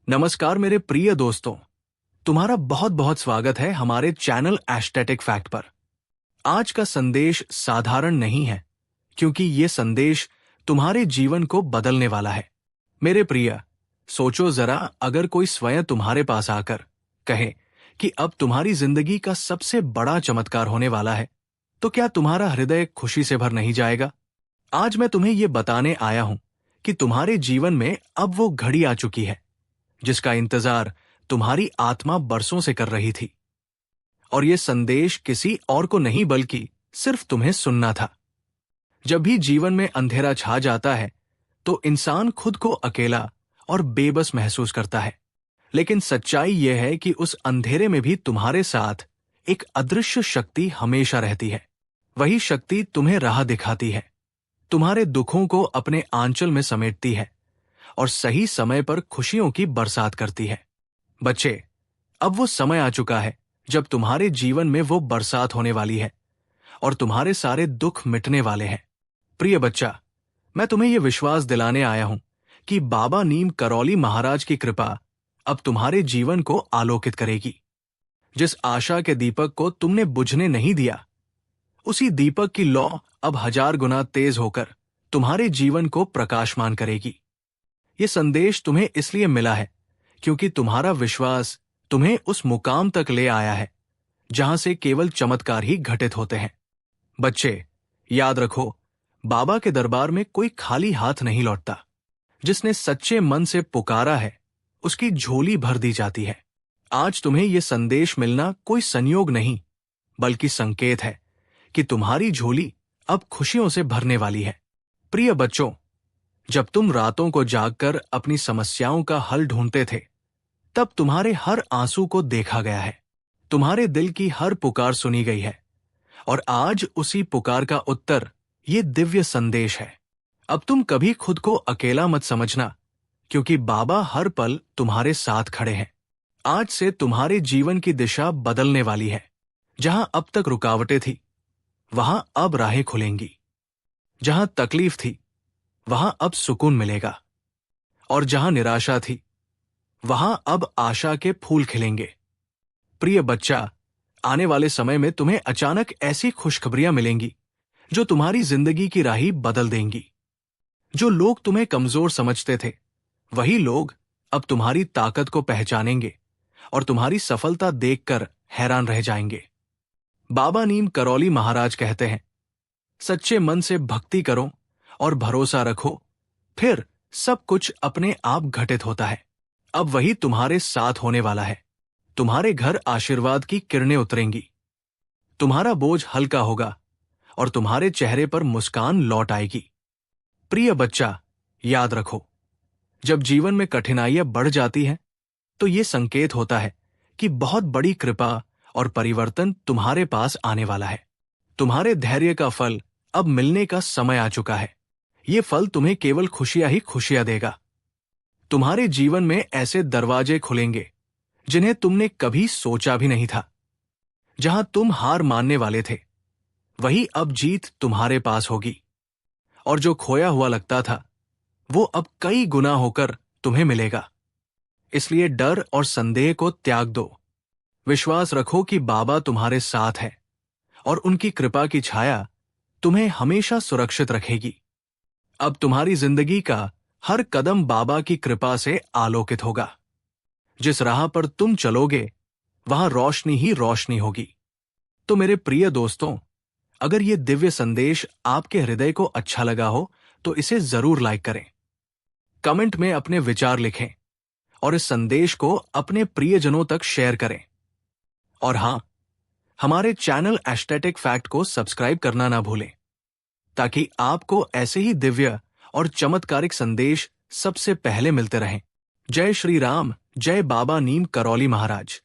नमस्कार मेरे प्रिय दोस्तों, तुम्हारा बहुत बहुत स्वागत है हमारे चैनल एस्टेटिक फैक्ट पर। आज का संदेश साधारण नहीं है, क्योंकि ये संदेश तुम्हारे जीवन को बदलने वाला है। मेरे प्रिय, सोचो जरा, अगर कोई स्वयं तुम्हारे पास आकर कहे कि अब तुम्हारी जिंदगी का सबसे बड़ा चमत्कार होने वाला है, तो क्या तुम्हारा हृदय खुशी से भर नहीं जाएगा? आज मैं तुम्हें ये बताने आया हूं कि तुम्हारे जीवन में अब वो घड़ी आ चुकी है जिसका इंतजार तुम्हारी आत्मा बरसों से कर रही थी। और यह संदेश किसी और को नहीं बल्कि सिर्फ तुम्हें सुनना था। जब भी जीवन में अंधेरा छा जाता है तो इंसान खुद को अकेला और बेबस महसूस करता है, लेकिन सच्चाई यह है कि उस अंधेरे में भी तुम्हारे साथ एक अदृश्य शक्ति हमेशा रहती है। वही शक्ति तुम्हें राह दिखाती है, तुम्हारे दुखों को अपने आंचल में समेटती है और सही समय पर खुशियों की बरसात करती है। बच्चे, अब वो समय आ चुका है जब तुम्हारे जीवन में वो बरसात होने वाली है और तुम्हारे सारे दुख मिटने वाले हैं। प्रिय बच्चा, मैं तुम्हें यह विश्वास दिलाने आया हूं कि बाबा नीम करौली महाराज की कृपा अब तुम्हारे जीवन को आलोकित करेगी। जिस आशा के दीपक को तुमने बुझने नहीं दिया, उसी दीपक की लौ अब 1000 गुना तेज होकर तुम्हारे जीवन को प्रकाशमान करेगी। ये संदेश तुम्हें इसलिए मिला है क्योंकि तुम्हारा विश्वास तुम्हें उस मुकाम तक ले आया है जहां से केवल चमत्कार ही घटित होते हैं। बच्चे, याद रखो, बाबा के दरबार में कोई खाली हाथ नहीं लौटता। जिसने सच्चे मन से पुकारा है, उसकी झोली भर दी जाती है। आज तुम्हें यह संदेश मिलना कोई संयोग नहीं, बल्कि संकेत है कि तुम्हारी झोली अब खुशियों से भरने वाली है। प्रिय बच्चों, जब तुम रातों को जागकर अपनी समस्याओं का हल ढूंढते थे, तब तुम्हारे हर आंसू को देखा गया है। तुम्हारे दिल की हर पुकार सुनी गई है और आज उसी पुकार का उत्तर ये दिव्य संदेश है। अब तुम कभी खुद को अकेला मत समझना, क्योंकि बाबा हर पल तुम्हारे साथ खड़े हैं। आज से तुम्हारे जीवन की दिशा बदलने वाली है। जहां अब तक रुकावटें थी, वहां अब राहें खुलेंगी। जहां तकलीफ थी, वहां अब सुकून मिलेगा। और जहां निराशा थी, वहां अब आशा के फूल खिलेंगे। प्रिय बच्चा, आने वाले समय में तुम्हें अचानक ऐसी खुशखबरियां मिलेंगी जो तुम्हारी जिंदगी की राह बदल देंगी। जो लोग तुम्हें कमजोर समझते थे, वही लोग अब तुम्हारी ताकत को पहचानेंगे और तुम्हारी सफलता देखकर हैरान रह जाएंगे। बाबा नीम करौली महाराज कहते हैं, सच्चे मन से भक्ति करो और भरोसा रखो, फिर सब कुछ अपने आप घटित होता है। अब वही तुम्हारे साथ होने वाला है। तुम्हारे घर आशीर्वाद की किरणें उतरेंगी, तुम्हारा बोझ हल्का होगा और तुम्हारे चेहरे पर मुस्कान लौट आएगी। प्रिय बच्चा, याद रखो, जब जीवन में कठिनाइयां बढ़ जाती हैं, तो ये संकेत होता है कि बहुत बड़ी कृपा और परिवर्तन तुम्हारे पास आने वाला है। तुम्हारे धैर्य का फल अब मिलने का समय आ चुका है। ये फल तुम्हें केवल खुशियां ही खुशियां देगा। तुम्हारे जीवन में ऐसे दरवाजे खुलेंगे जिन्हें तुमने कभी सोचा भी नहीं था। जहां तुम हार मानने वाले थे, वही अब जीत तुम्हारे पास होगी। और जो खोया हुआ लगता था, वो अब कई गुना होकर तुम्हें मिलेगा। इसलिए डर और संदेह को त्याग दो। विश्वास रखो कि बाबा तुम्हारे साथ है और उनकी कृपा की छाया तुम्हें हमेशा सुरक्षित रखेगी। अब तुम्हारी जिंदगी का हर कदम बाबा की कृपा से आलोकित होगा। जिस राह पर तुम चलोगे, वहां रोशनी ही रोशनी होगी। तो मेरे प्रिय दोस्तों, अगर ये दिव्य संदेश आपके हृदय को अच्छा लगा हो, तो इसे जरूर लाइक करें। कमेंट में अपने विचार लिखें और इस संदेश को अपने प्रियजनों तक शेयर करें। और हां, हमारे चैनल एस्टेटिक फैक्ट को सब्सक्राइब करना ना भूलें, ताकि आपको ऐसे ही दिव्य और चमत्कारिक संदेश सबसे पहले मिलते रहें। जय श्री राम, जय बाबा नीम करौली महाराज।